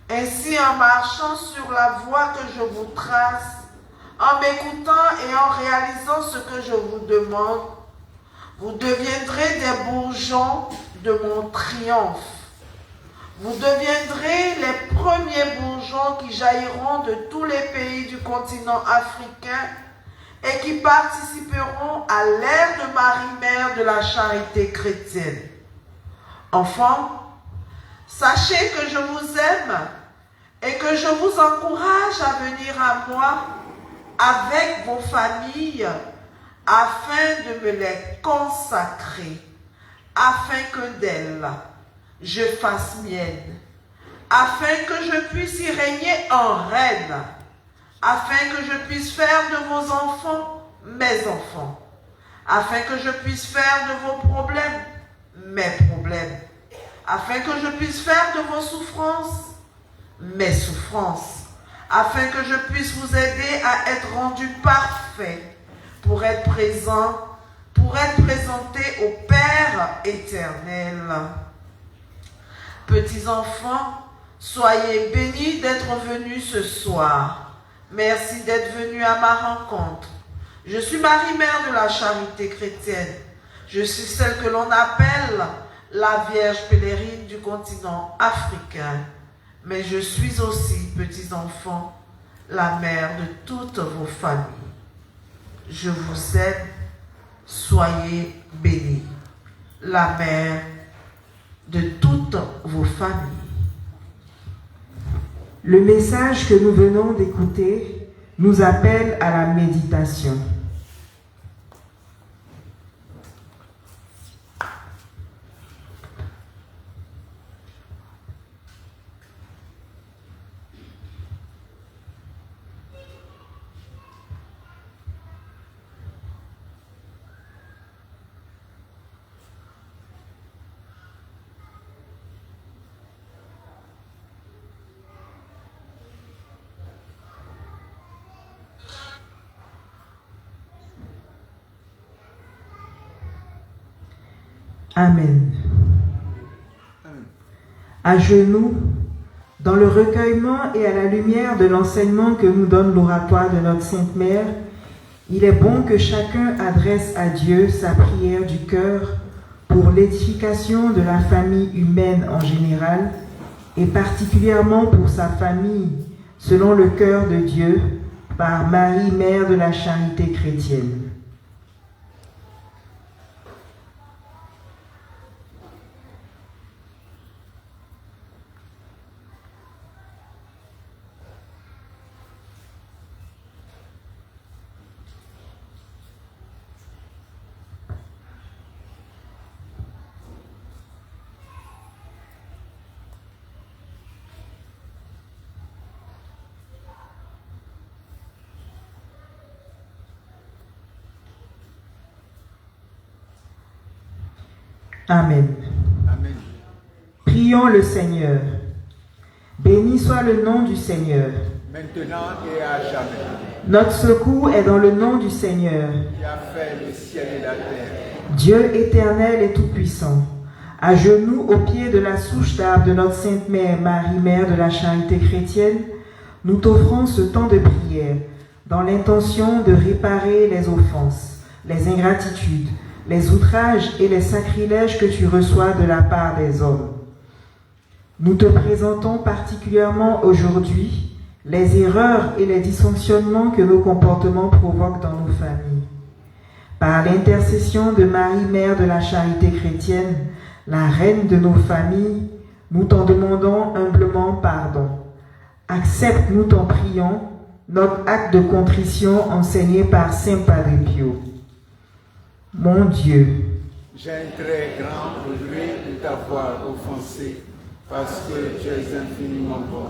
Ainsi, en marchant sur la voie que je vous trace, en m'écoutant et en réalisant ce que je vous demande, vous deviendrez des bourgeons de mon triomphe. Vous deviendrez les premiers bourgeons qui jailliront de tous les pays du continent africain et qui participeront à l'ère de Marie, mère de la charité chrétienne. Enfants, sachez que je vous aime et que je vous encourage à venir à moi avec vos familles afin de me les consacrer, afin que d'elles je fasse mienne, afin que je puisse y régner en reine, afin que je puisse faire de vos enfants mes enfants, afin que je puisse faire de vos problèmes mes problèmes, afin que je puisse faire de vos souffrances mes souffrances, afin que je puisse vous aider à être rendu parfait pour être présent, pour être présenté au Père éternel. Petits enfants, soyez bénis d'être venus ce soir. Merci d'être venus à ma rencontre. Je suis Marie, mère de la charité chrétienne. Je suis celle que l'on appelle la Vierge pèlerine du continent africain. Mais je suis aussi, petits enfants, la mère de toutes vos familles. Je vous aime, soyez bénis. La mère de toutes vos familles. Le message que nous venons d'écouter nous appelle à la méditation. Amen. À genoux, dans le recueillement et à la lumière de l'enseignement que nous donne l'oratoire de notre Sainte Mère, il est bon que chacun adresse à Dieu sa prière du cœur pour l'édification de la famille humaine en général et particulièrement pour sa famille, selon le cœur de Dieu, par Marie, mère de la charité chrétienne. Amen. Amen. Prions le Seigneur. Béni soit le nom du Seigneur. Maintenant et à jamais. Notre secours est dans le nom du Seigneur. Qui a fait le ciel et la terre. Dieu éternel et tout-puissant. À genoux au pied de la souche d'arbre de notre Sainte Mère, Marie, mère de la charité chrétienne, nous t'offrons ce temps de prière dans l'intention de réparer les offenses, les ingratitudes, les outrages et les sacrilèges que tu reçois de la part des hommes. Nous te présentons particulièrement aujourd'hui les erreurs et les dysfonctionnements que nos comportements provoquent dans nos familles. Par l'intercession de Marie, mère de la charité chrétienne, la reine de nos familles, nous t'en demandons humblement pardon. Accepte, nous t'en prions, notre acte de contrition enseigné par Saint Padre Pio. Mon Dieu, j'ai un très grand regret de t'avoir offensé, parce que tu es infiniment bon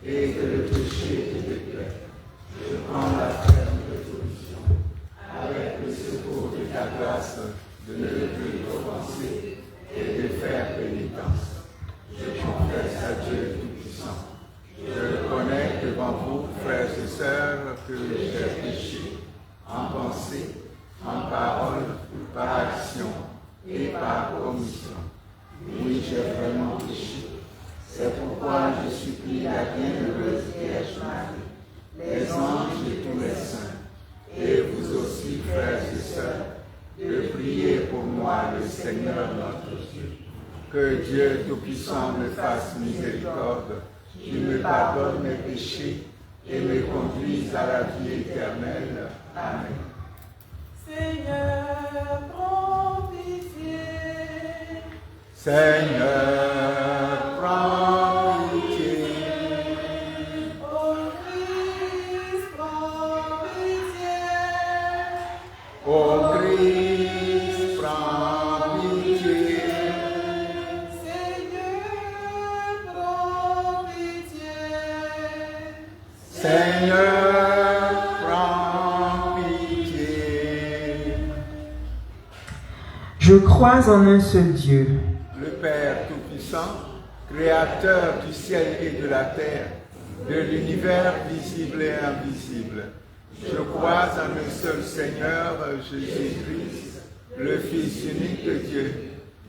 et que le péché te déplaît. Je prends la ferme résolution, avec le secours de ta grâce, de ne plus t'offenser et de faire pénitence. Je confesse à Dieu Tout-Puissant. Je reconnais devant vous, frères et sœurs, que j'ai péché en pensée, en parole, par action et par omission. Oui, j'ai vraiment péché. C'est pourquoi je supplie la bienheureuse Vierge Marie, les anges et tous les saints, et vous aussi, frères et sœurs, de prier pour moi, le Seigneur notre Dieu. Que Dieu Tout-Puissant me fasse miséricorde, qu'il me pardonne mes péchés et me conduise à la vie éternelle. Amen. Seigneur, prends pitié. Seigneur, prends pitié. Ô Christ, prends pitié. Ô Christ, prends pitié. Seigneur, prends pitié. Seigneur, prends pitié. Je crois en un seul Dieu, Le Père Tout-Puissant, Créateur du ciel et de la terre, de l'univers visible et invisible. Je crois en un seul Seigneur, Jésus-Christ, le Fils unique de Dieu,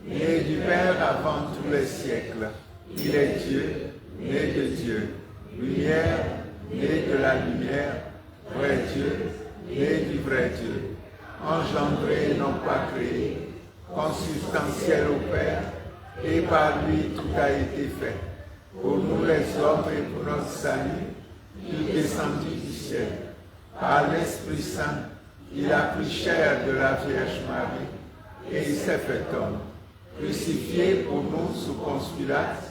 né du Père avant tous les siècles. Il est Dieu, né de Dieu, lumière, né de la lumière, vrai Dieu, né du vrai Dieu, engendré, non pas créé, consubstantiel au Père, et par lui tout a été fait. Pour nous les hommes et pour notre salut, il est descendu du ciel. Par l'Esprit Saint, il a pris chair de la Vierge Marie, et il s'est fait homme. Crucifié pour nous sous Ponce Pilate,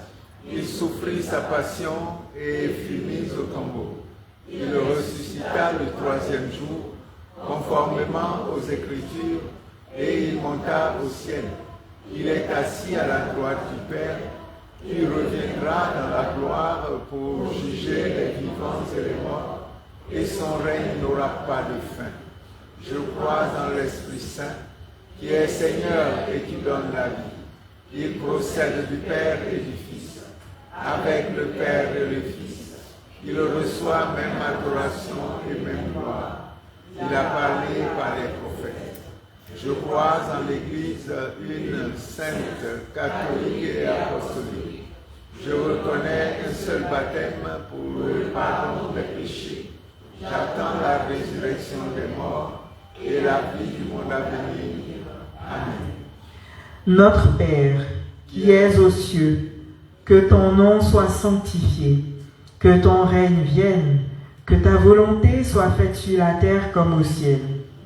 il souffrit sa passion et fut mis au tombeau. Il ressuscita le troisième jour, conformément aux Écritures, et il monta au ciel. Il est assis à la droite du Père. Il reviendra dans la gloire pour juger les vivants et les morts, et son règne n'aura pas de fin. Je crois en l'Esprit Saint, qui est Seigneur et qui donne la vie. Il procède du Père et du Fils, avec le Père et le Fils. Il reçoit même adoration et même gloire. Il a parlé par les prophètes. Je crois en l'Église une sainte, catholique et apostolique. Je reconnais un seul baptême pour le pardon des péchés. J'attends la résurrection des morts et la vie du monde à venir. Amen. Notre Père, qui es aux cieux, que ton nom soit sanctifié, que ton règne vienne, que ta volonté soit faite sur la terre comme au ciel.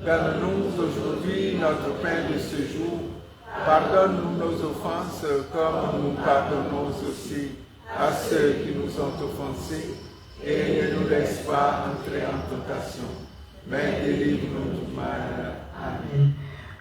Donne-nous aujourd'hui notre pain de ce jour. Pardonne-nous nos offenses comme nous pardonnons aussi à ceux qui nous ont offensés. Et ne nous laisse pas entrer en tentation, mais délivre-nous du mal. Amen.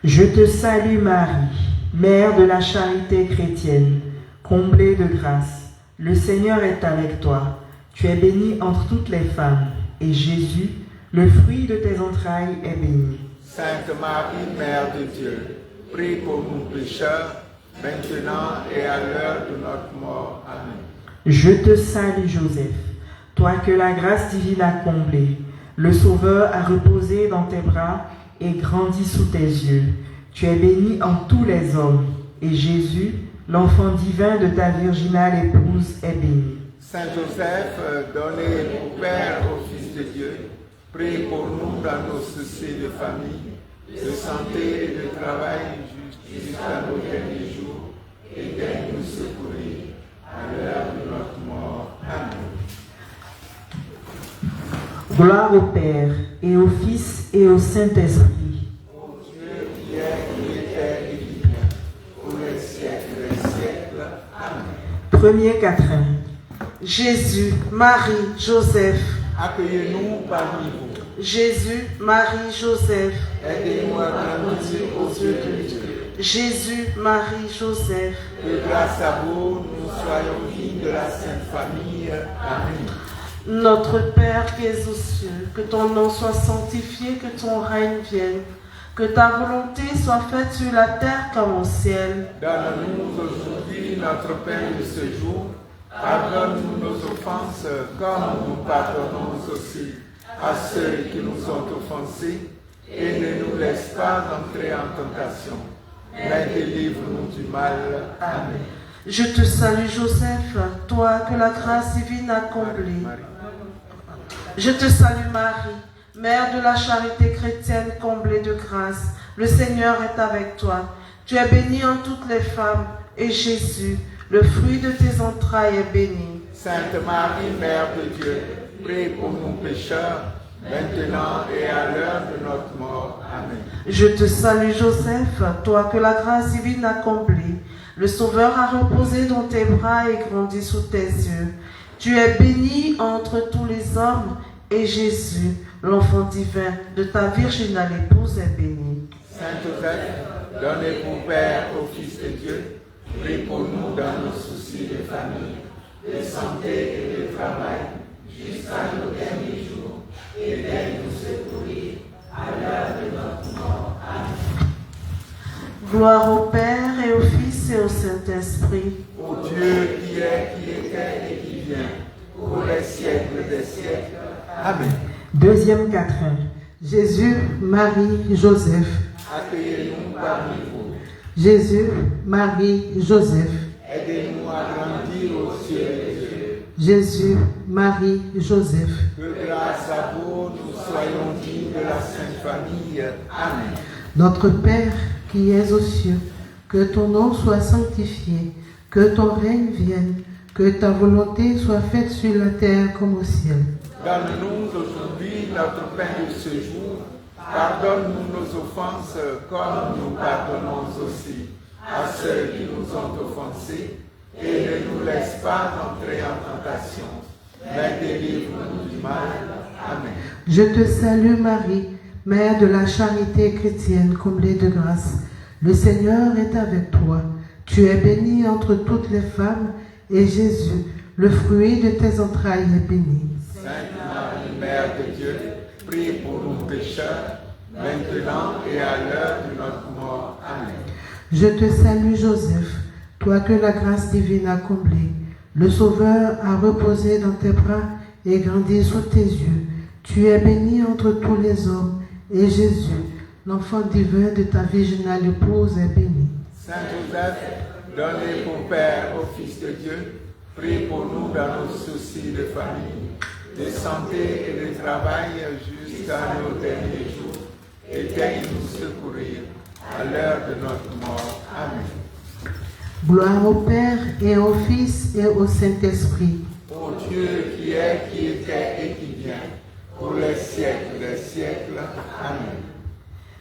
Je te salue Marie, Mère de la charité chrétienne, comblée de grâce. Le Seigneur est avec toi. Tu es bénie entre toutes les femmes, et Jésus, le fruit de tes entrailles, est béni. Sainte Marie, Mère de Dieu, prie pour nous pécheurs, maintenant et à l'heure de notre mort. Amen. Je te salue Joseph, toi que la grâce divine a comblé. Le Sauveur a reposé dans tes bras et grandi sous tes yeux. Tu es bénie en tous les hommes, et Jésus, l'enfant divin de ta virginale épouse, est béni. Saint Joseph, donné pour Père au Fils de Dieu, prie pour nous dans nos soucis de famille, de santé et de travail jusqu'à nos derniers jours, et daigne nous secourir à l'heure de notre mort. Amen. Gloire au Père, et au Fils, et au Saint-Esprit. Ô Dieu qui est, qui était et qui vient, pour les siècles des siècles. Amen. Premier quatrain. Jésus, Marie, Joseph. Accueillez-nous parmi vous. Jésus, Marie, Joseph. Aidez-nous à grandir aux yeux de Dieu. Jésus, Marie, Joseph. Que grâce à vous, nous soyons dignes de la Sainte Famille. Amen. Notre Père qui es aux cieux, que ton nom soit sanctifié, que ton règne vienne, que ta volonté soit faite sur la terre comme au ciel. Donne-nous aujourd'hui notre pain de ce jour. Pardonne-nous nos offenses, comme nous pardonnons aussi à ceux qui nous ont offensés. Et ne nous laisse pas entrer en tentation, mais délivre-nous du mal. Amen. Je te salue Joseph, toi que la grâce divine a comblé. Je te salue Marie, mère de la charité chrétienne comblée de grâce. Le Seigneur est avec toi. Tu es bénie en toutes les femmes, et Jésus, le fruit de tes entrailles, est béni. Sainte Marie, Mère de Dieu, prie pour nous pécheurs, maintenant et à l'heure de notre mort. Amen. Je te salue Joseph, toi que la grâce divine a comblé. Le Sauveur a reposé dans tes bras et grandi sous tes yeux. Tu es bénie entre tous les hommes, et Jésus, l'enfant divin de ta virginale épouse, est béni. Saint Joseph, donné pour Père au Fils de Dieu, prie pour nous dans nos soucis de famille, de santé et de travail, jusqu'à nos derniers jours, et d'aide nous secourir à l'heure de notre mort. Amen. Gloire au Père et au Fils et au Saint-Esprit. Ô Dieu qui est, qui était et qui vient, pour les siècles des siècles. Amen. Deuxième quatrain. Jésus, Marie, Joseph. Accueillez-nous parmi vous. Jésus, Marie, Joseph. Aidez-nous à grandir aux cieux de Dieu. Jésus, Marie, Joseph. Que grâce à vous, nous soyons dignes de la Sainte Famille. Amen. Notre Père qui es aux cieux, que ton nom soit sanctifié, que ton règne vienne, que ta volonté soit faite sur la terre comme au ciel. Donne-nous aujourd'hui notre pain de ce jour. Pardonne-nous nos offenses comme nous pardonnons aussi à ceux qui nous ont offensés. Et ne nous laisse pas entrer en tentation, mais délivre-nous du mal. Amen. Je te salue Marie, Mère de la charité chrétienne comblée de grâce. Le Seigneur est avec toi. Tu es bénie entre toutes les femmes, et Jésus, le fruit de tes entrailles, est béni. Sainte Marie, Mère de Dieu, prie pour nous pécheurs, maintenant et à l'heure de notre mort. Amen. Je te salue Joseph, toi que la grâce divine a comblé. Le Sauveur a reposé dans tes bras et grandi sous tes yeux. Tu es béni entre tous les hommes, et Jésus, l'enfant divin de ta virginale épouse, est béni. Saint Joseph, donné pour Père au Fils de Dieu, prie pour nous dans nos soucis de famille, de santé et de travail jusqu'à nos derniers jours, et daigne nous secourir à l'heure de notre mort. Amen. Gloire au Père et au Fils et au Saint-Esprit. Ô Dieu qui est, qui était et qui vient, pour les siècles des siècles. Amen.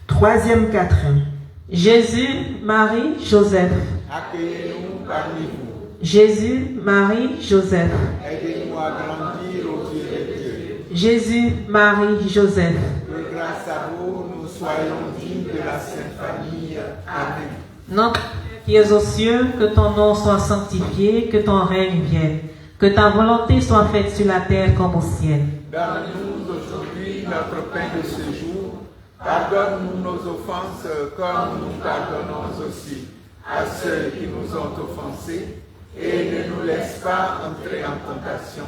Troisième quatrain. Jésus, Marie, Joseph. Accueillez-nous parmi vous. Jésus, Marie, Joseph. Aidez-nous à grandir aux yeux de Dieu. Jésus, Marie, Joseph. Que grâce à vous, nous soyons dignes de la Sainte Famille. Amen. Notre Père qui es aux cieux, que ton nom soit sanctifié, que ton règne vienne, que ta volonté soit faite sur la terre comme au ciel. Donne-nous aujourd'hui notre pain de ce jour. Pardonne-nous nos offenses comme nous pardonnons aussi à ceux qui nous ont offensés. Et ne nous laisse pas entrer en tentation,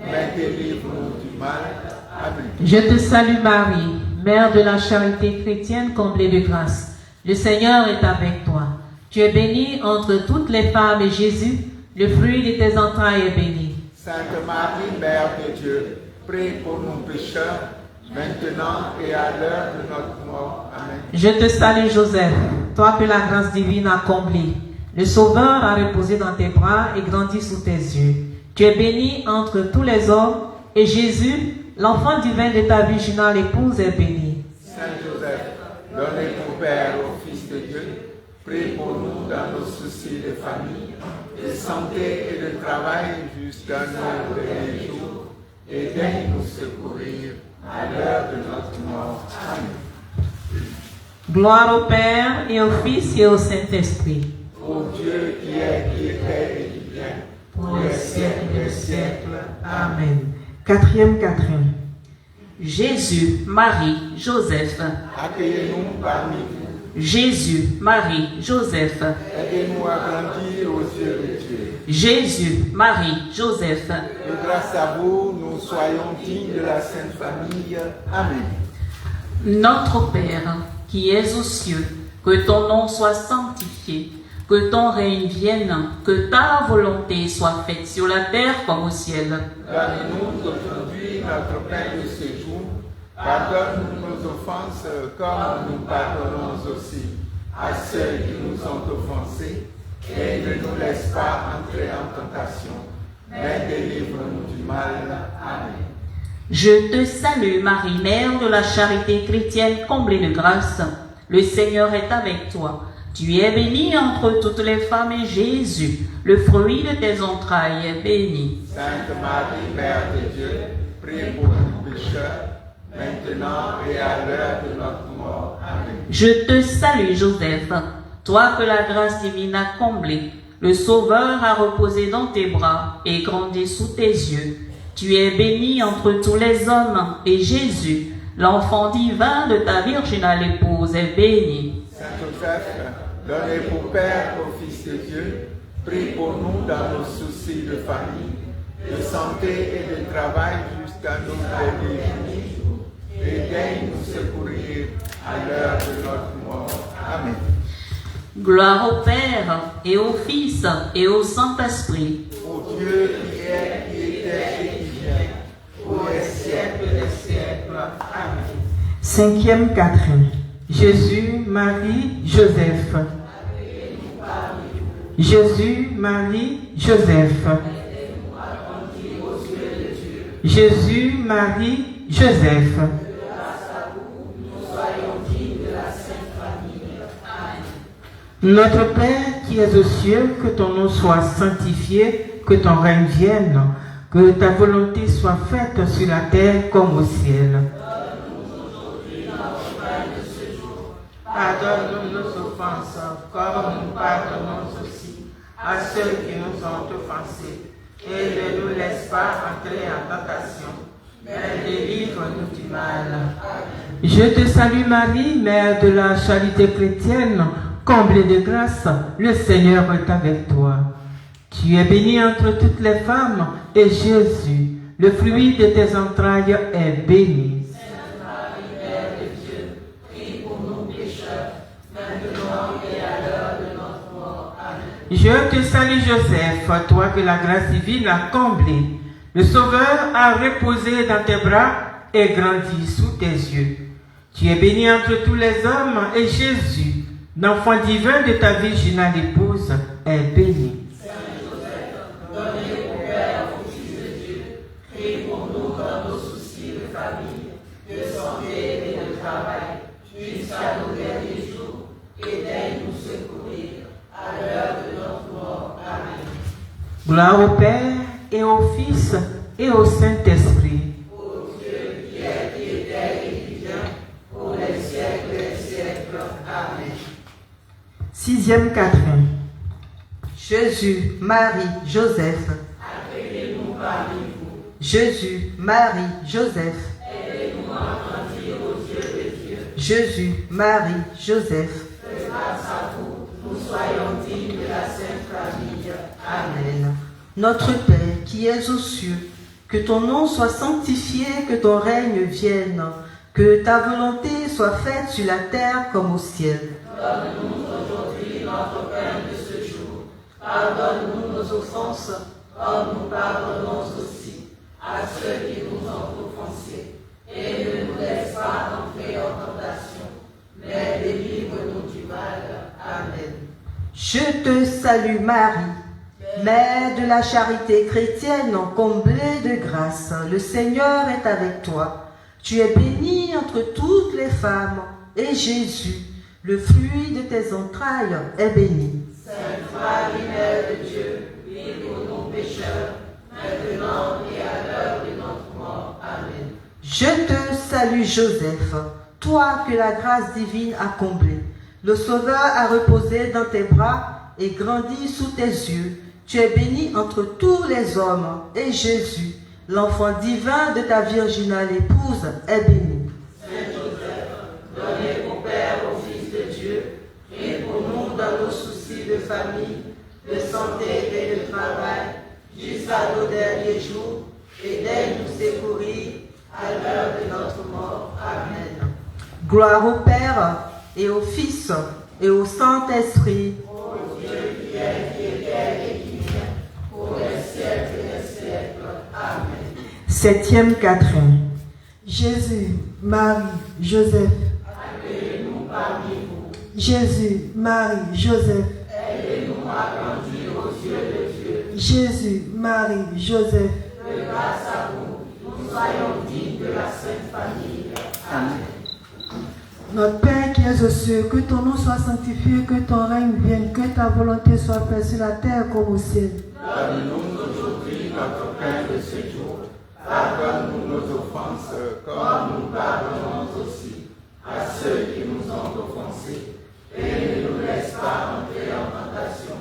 mais délivre-nous du mal. Amen. Je te salue Marie, Mère de la charité chrétienne comblée de grâce. Le Seigneur est avec toi. Tu es bénie entre toutes les femmes, et Jésus, le fruit de tes entrailles, est béni. Sainte Marie, Mère de Dieu, prie pour nous pécheurs, maintenant et à l'heure de notre mort. Amen. Je te salue Joseph, toi que la grâce divine a comblé. Le Sauveur a reposé dans tes bras et grandi sous tes yeux. Tu es bénie entre tous les hommes, et Jésus, l'enfant divin de ta virginale épouse, est béni. Saint Joseph, donné pour Père au Fils de Dieu, prie pour nous dans nos soucis de famille, de santé et de travail jusqu'à nos derniers jours, et daigne nous secourir à l'heure de notre mort. Amen. Gloire au Père et au Fils et au Saint-Esprit. Ô Dieu qui est, qui était et qui vient, pour les siècles des siècles. Amen. Quatrième quatrain. Jésus, Marie, Joseph. Accueillez-nous parmi vous. Jésus, Marie, Joseph. Aidez-nous à grandir aux yeux de Dieu. Jésus, Marie, Joseph. Que grâce à vous, nous soyons dignes de la Sainte Famille. Amen. Notre Père, qui es aux cieux, que ton nom soit sanctifié, que ton règne vienne, que ta volonté soit faite sur la terre comme au ciel. Donne-nous aujourd'hui notre pain de ce jour. Pardonne-nous nos offenses comme nous pardonnons aussi à ceux qui nous ont offensés. Et ne nous laisse pas entrer en tentation, mais délivre-nous du mal. Amen. Je te salue Marie, Mère de la charité chrétienne, comblée de grâce. Le Seigneur est avec toi. Tu es bénie entre toutes les femmes et Jésus, le fruit de tes entrailles, est béni. Sainte Marie, Mère de Dieu, prie pour nous pécheurs, maintenant et à l'heure de notre mort. Amen. Je te salue Joseph, toi que la grâce divine a comblé. Le Sauveur a reposé dans tes bras et grandi sous tes yeux. Tu es béni entre tous les hommes et Jésus, l'enfant divin de ta virginale épouse, est béni. Saint Joseph, donné pour Père au Fils de Dieu, prie pour nous dans nos soucis de famille, de santé et de travail jusqu'à nos derniers jours, et daigne nous secourir à l'heure de notre mort. Amen. Gloire au Père et au Fils et au Saint-Esprit. Ô Dieu qui est, qui était et qui vient, pour les siècles des siècles. Amen. Cinquième quatrain. Jésus, Marie, Joseph. Jésus, Marie, Joseph. Jésus, Marie, Joseph. Notre Père qui es aux cieux, que ton nom soit sanctifié, que ton règne vienne, que ta volonté soit faite sur la terre comme au ciel. Pardonne-nous nos offenses, comme nous pardonnons aussi à ceux qui nous ont offensés. Et ne nous laisse pas entrer en tentation, mais délivre-nous du mal. Je te salue Marie, Mère de la charité chrétienne, comblée de grâce, le Seigneur est avec toi. Tu es bénie entre toutes les femmes, et Jésus, le fruit de tes entrailles, est béni. Je te salue Joseph, toi que la grâce divine a comblé. Le Sauveur a reposé dans tes bras et grandi sous tes yeux. Tu es béni entre tous les hommes et Jésus, l'enfant divin de ta virginale épouse, est béni. Saint Joseph, donné au Père, au Fils de Dieu, prie pour nous dans nos soucis de famille, de santé et de travail, jusqu'à nos derniers jours, et daigne nous secourir à l'heure de notre mort. Amen. Gloire au Père et au Fils et au Saint-Esprit. Ô Dieu qui est, qui était et qui vient, pour les siècles des siècles. Amen. Sixième quatrain. Jésus, Marie, Joseph. Appelez-nous parmi vous. Jésus, Marie, Joseph. Aidez-nous à grandir aux yeux de Dieu. Jésus, Marie, Joseph. Que grâce à vous, nous soyons dignes de la Sainte Famille. Amen. Amen. Notre Père qui es aux cieux, que ton nom soit sanctifié, que ton règne vienne, que ta volonté soit faite sur la terre comme au ciel. Donne-nous aujourd'hui notre pain de ce jour. Pardonne-nous nos offenses, comme nous pardonnons aussi à ceux qui nous ont offensés. Et ne nous laisse pas entrer en tentation, mais délivre-nous du mal. Amen. Je te salue Marie, Mère de la charité chrétienne, comblée de grâce. Le Seigneur est avec toi. Tu es bénie entre toutes les femmes, et Jésus, le fruit de tes entrailles, est béni. Sainte Marie, Mère de Dieu, prie pour nous pécheurs, maintenant et à l'heure de notre mort. Amen. Je te salue Joseph, toi que la grâce divine a comblé. Le Sauveur a reposé dans tes bras et grandi sous tes yeux. Tu es béni entre tous les hommes, et Jésus, l'enfant divin de ta virginale épouse, est béni. Saint Joseph, donné au Père, au Fils de Dieu, prie pour nous dans nos soucis de famille, de santé et de travail, jusqu'à nos derniers jours, et daigne nous secourir à l'heure de notre mort. Amen. Gloire au Père, et au Fils, et au Saint-Esprit. Ô Dieu 7e quatrain. Jésus, Marie, Joseph. Jésus, Marie, Joseph. Jésus, Marie, Joseph. Notre Père qui es aux cieux, que ton nom soit sanctifié, que ton règne vienne, que ta volonté soit faite sur la terre comme au ciel. Donne-nous aujourd'hui notre pain de ce jour. Pardonne-nous nos offenses, comme nous pardonnons aussi à ceux qui nous ont offensés. Et ne nous laisse pas entrer en tentation,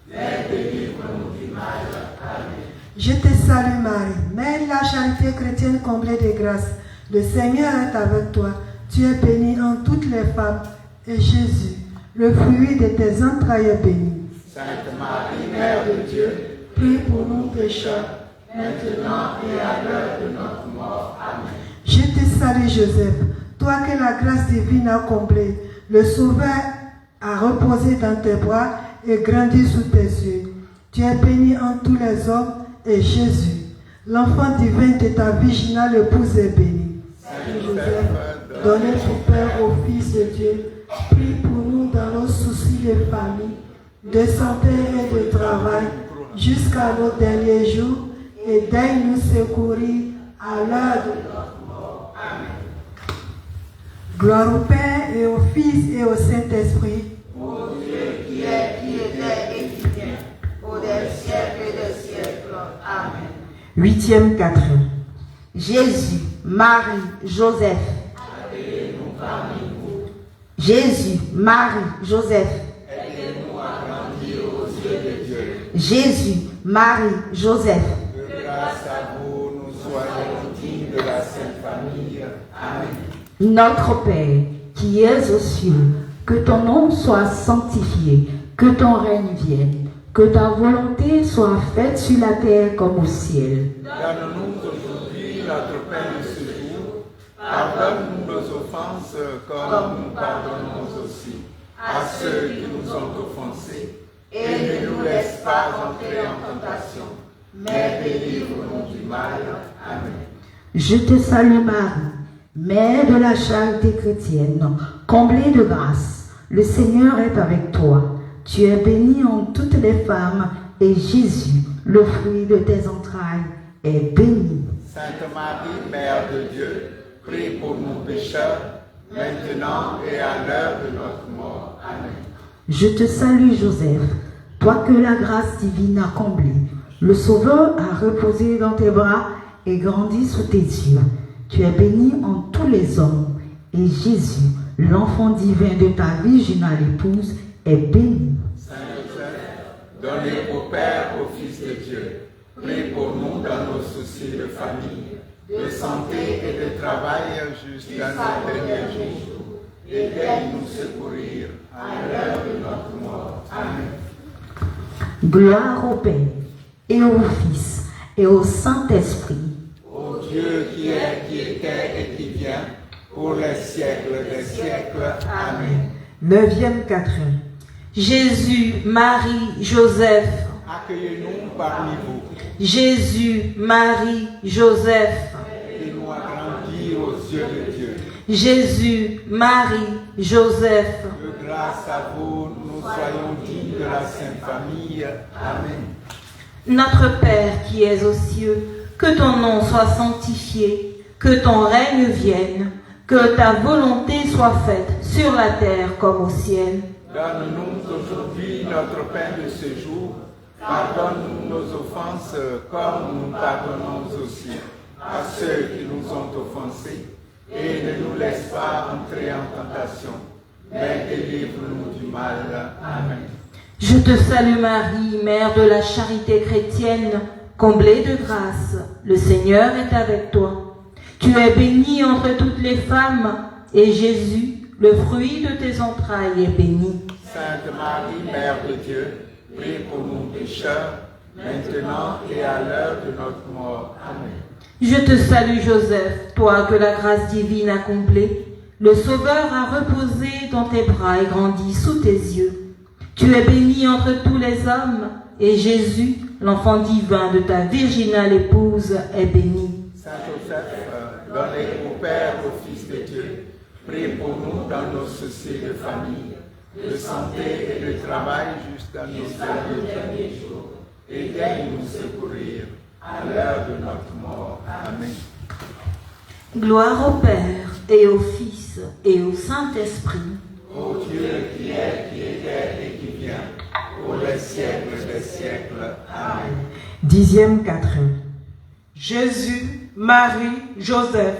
mais délivre-nous du mal. Amen. Je te salue Marie, Mère de la charité chrétienne comblée de grâce. Le Seigneur est avec toi. Tu es bénie en toutes les femmes, et Jésus, le fruit de tes entrailles, est béni. Sainte Marie, Mère de Dieu, Prie pour nous pécheurs, maintenant et à l'heure de notre mort. Amen. Je te salue Joseph, toi que la grâce divine a comblé. Le Sauveur a reposé dans tes bras et grandi sous tes yeux. Tu es béni en tous les hommes, et Jésus, l'enfant divin de ta virginale épouse, est béni. Saint Joseph, donnez ton Père au Fils de Dieu, prie pour nous dans nos soucis de famille, de santé et de travail, jusqu'à nos derniers jours, et daigne nous secourir à l'heure de notre mort. Amen. Gloire au Père et au Fils et au Saint-Esprit. Ô Dieu qui est, qui était et qui vient, au des siècles et des siècles. Amen. 8e quatrain. Jésus, Marie, Joseph. Jésus, Marie, Joseph. Jésus, Marie, Joseph. Que grâce à vous, nous soyons dignes de la Sainte Famille. Amen. Notre Père, qui es aux cieux, que ton nom soit sanctifié, que ton règne vienne, que ta volonté soit faite sur la terre comme au ciel. Donne-nous aujourd'hui notre pain de ce jour. Pardonne-nous nos offenses, comme nous pardonnons aussi à ceux qui nous ont offensés. Et ne nous laisse pas entrer en tentation, mais délivre-nous du mal. Amen. Je te salue Marie, Mère de la charité chrétienne, comblée de grâce. Le Seigneur est avec toi. Tu es bénie en toutes les femmes, et Jésus, le fruit de tes entrailles, est béni. Sainte Marie, Mère de Dieu, prie pour nous pécheurs, maintenant et à l'heure de notre mort. Amen. Je te salue Joseph, toi que la grâce divine a comblé. Le Sauveur a reposé dans tes bras et grandi sous tes yeux. Tu es béni en tous les hommes, et Jésus, l'enfant divin de ta virginale épouse, est béni. Saint Joseph, donné au Père, au Fils de Dieu, prie pour nous dans nos soucis de famille, de santé et de travail jusqu'à nos derniers jours, et daigne nous secourir à l'heure de notre mort. Amen. Gloire au Père, et au Fils, et au Saint-Esprit. Ô Dieu qui est, qui était et qui vient, pour les siècles des siècles. Amen. 9e quatrain. Jésus, Marie, Joseph. Accueillez-nous parmi vous. Jésus, Marie, Joseph. Aidez-nous à grandir aux yeux de Dieu. Jésus, Marie, Joseph. Que grâce à vous, nous soyons dignes de la Sainte Famille. Amen. Notre Père qui es aux cieux, que ton nom soit sanctifié, que ton règne vienne, que ta volonté soit faite sur la terre comme au ciel. Donne-nous aujourd'hui notre pain de ce jour. Pardonne-nous nos offenses, comme nous pardonnons aussi à ceux qui nous ont offensés. Et ne nous laisse pas entrer en tentation, mais délivre-nous du mal. Amen. Je te salue Marie, Mère de la charité chrétienne, comblée de grâce. Le Seigneur est avec toi. Tu es bénie entre toutes les femmes, et Jésus, le fruit de tes entrailles, est béni. Sainte Marie, Mère de Dieu, prie pour nous pécheurs, maintenant et à l'heure de notre mort. Amen. Je te salue Joseph, toi que la grâce divine a comblé. Le Sauveur a reposé dans tes bras et grandi sous tes yeux. Tu es béni entre tous les hommes, et Jésus, l'enfant divin de ta virginale épouse, est béni. Saint Joseph, donné au Père, au Fils de Dieu, prie pour nous dans nos soucis de famille, de santé et de travail jusqu'à nos derniers jours, et daigne nous secourir à l'heure de notre mort. Amen. Gloire au Père et au Fils et au Saint-Esprit. Ô Dieu qui est, qui était et qui vient, pour les siècles des siècles. Amen. 10e quatrain. Jésus, Marie, Joseph.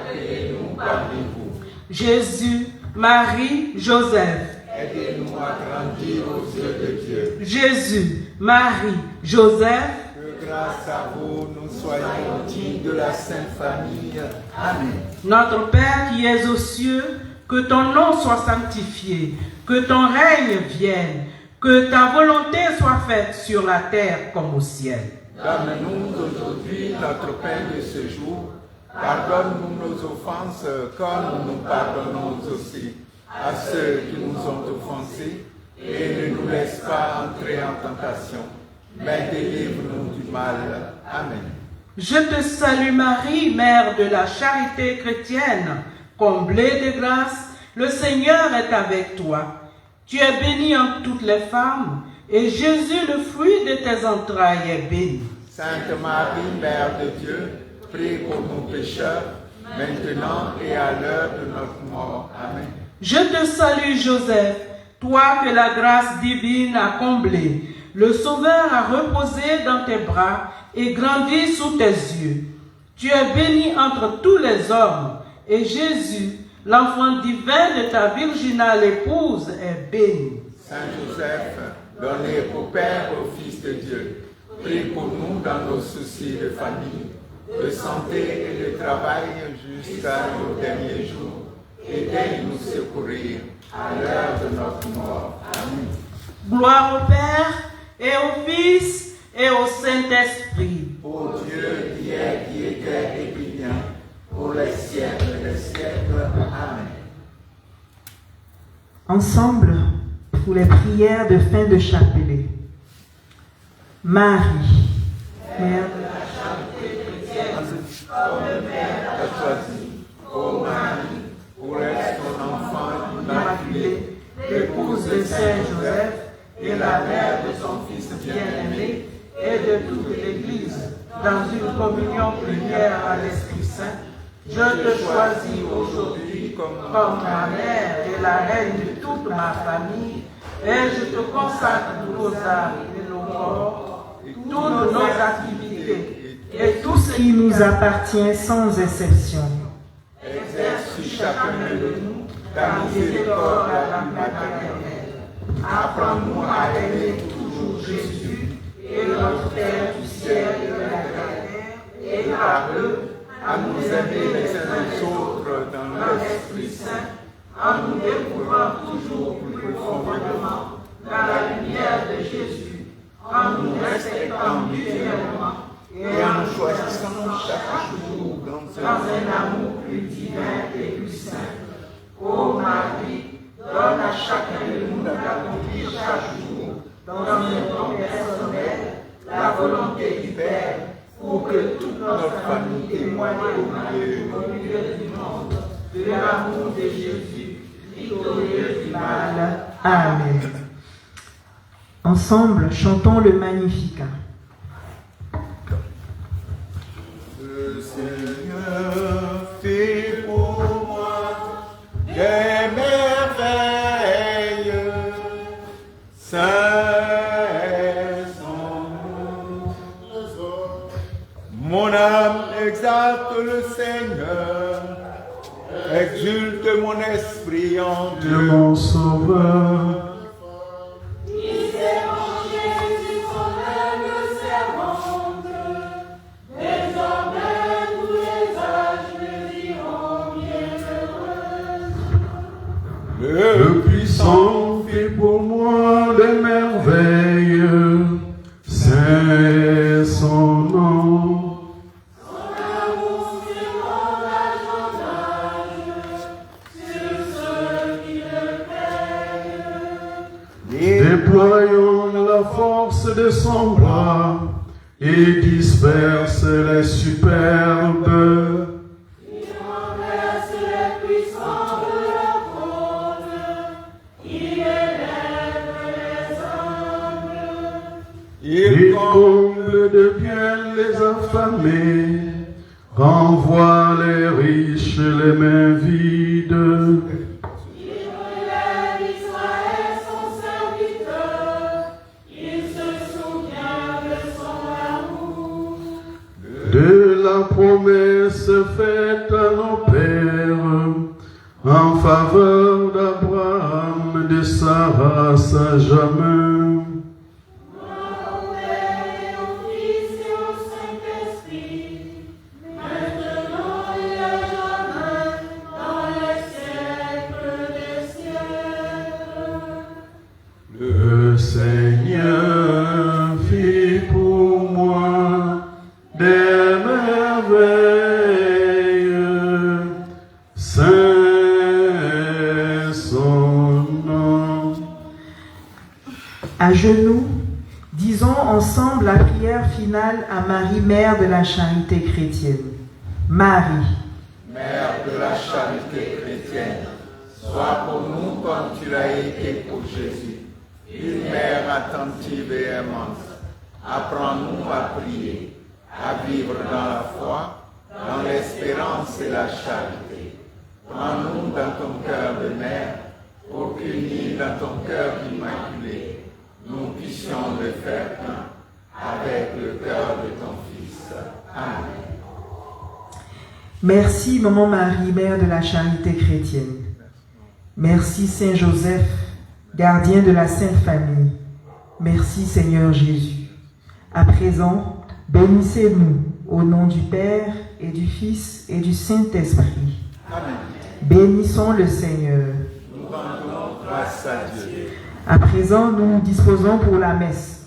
Aidez-nous parmi vous. Jésus, Marie, Joseph. Aidez-nous à grandir aux yeux de Dieu. Jésus, Marie, Joseph. Que grâce à vous, nous soyons dignes de la Sainte Famille. Amen. Notre Père qui es aux cieux, que ton nom soit sanctifié, que ton règne vienne, que ta volonté soit faite sur la terre comme au ciel. Donne-nous aujourd'hui notre pain de ce jour. Pardonne-nous nos offenses comme nous pardonnons aussi à ceux qui nous ont offensés. Et ne nous laisse pas entrer en tentation, mais délivre-nous du mal. Amen. Je te salue Marie, Mère de la charité chrétienne, comblée de grâce, le Seigneur est avec toi. Tu es bénie entre toutes les femmes, et Jésus, le fruit de tes entrailles, est béni. Sainte Marie, Mère de Dieu, prie pour nous pécheurs, maintenant et à l'heure de notre mort. Amen. Je te salue Joseph, toi que la grâce divine a comblé. Le Sauveur a reposé dans tes bras et grandi sous tes yeux. Tu es béni entre tous les hommes, et Jésus, l'enfant divin de ta virginale épouse, est béni. Saint Joseph, donné au Père, au Fils de Dieu, prie pour nous dans nos soucis de famille, de santé et de travail jusqu'à nos derniers jours, et daigne nous secourir à l'heure de notre mort. Amen. Gloire au Père et au Fils et au Saint-Esprit. Ô Dieu qui est, qui était et qui vient, pour les siècles des siècles. Amen. Ensemble, pour les prières de fin de chapelet. Marie, Mère de la charité chrétienne, Comme le Père t'a choisi, ô Marie, pour être ton enfant immaculé, l'épouse de Saint Joseph et la mère de son Fils bien-aimé et de toute l'Église, dans une communion plénière à l'Esprit Saint, je te choisis aujourd'hui comme ma mère et la reine de toute ma famille, et je te consacre nos âmes et nos corps, toutes nos activités et tout ce qui nous appartient sans exception. exerce sur chacun de nous ta miséricorde la plus maternelle. Apprends-nous à aimer toujours Jésus et notre Père du ciel et de la terre, et par eux, à nous aimer les uns les autres dans l'Esprit Saint, en nous découvrant toujours plus profondément dans la lumière de Jésus, en nous respectant mutuellement et en nous choisissant chaque jour dans dans un amour plus divin et plus saint. Ô Marie, donne à chacun de nous d'accomplir chaque jour dans un don personnel la volonté du Père, pour que toute notre famille témoigne au milieu du monde de l'amour de Jésus, victorieux du mal. Amen. Ensemble, chantons le Magnificat. Le Seigneur fait pour moi des merveilles. Saint est son nom. Mon âme exalte le Seigneur, exulte mon esprit en Dieu mon Sauveur. Le puissant fait pour moi des merveilles, c'est son nom. Déployons la force de son bras et disperse les superbes les affamés, renvoie les riches les mains vides. De la promesse faite à nos pères, en faveur d'Abraham, de sa race à jamais. Le Seigneur fit pour moi des merveilles, saint son nom. À genoux, disons ensemble la prière finale à Marie, Mère de la Charité chrétienne. Marie, Mère de la charité chrétienne, sois pour nous comme tu l'as été pour Jésus, une mère attentive et aimante. Apprends-nous à prier, à vivre dans la foi, dans l'espérance et la charité. Prends-nous dans ton cœur de mère, pour qu'unis dans ton cœur immaculé, nous puissions le faire un avec le cœur de ton Fils. Amen. merci Maman Marie, Mère de la Charité chrétienne. Merci Saint Joseph, gardien de la Sainte Famille. Merci Seigneur Jésus. À présent, bénissez-nous au nom du Père et du Fils et du Saint-Esprit. Amen. Bénissons le Seigneur. Nous rendons grâce à Dieu. À présent, nous nous disposons pour la messe.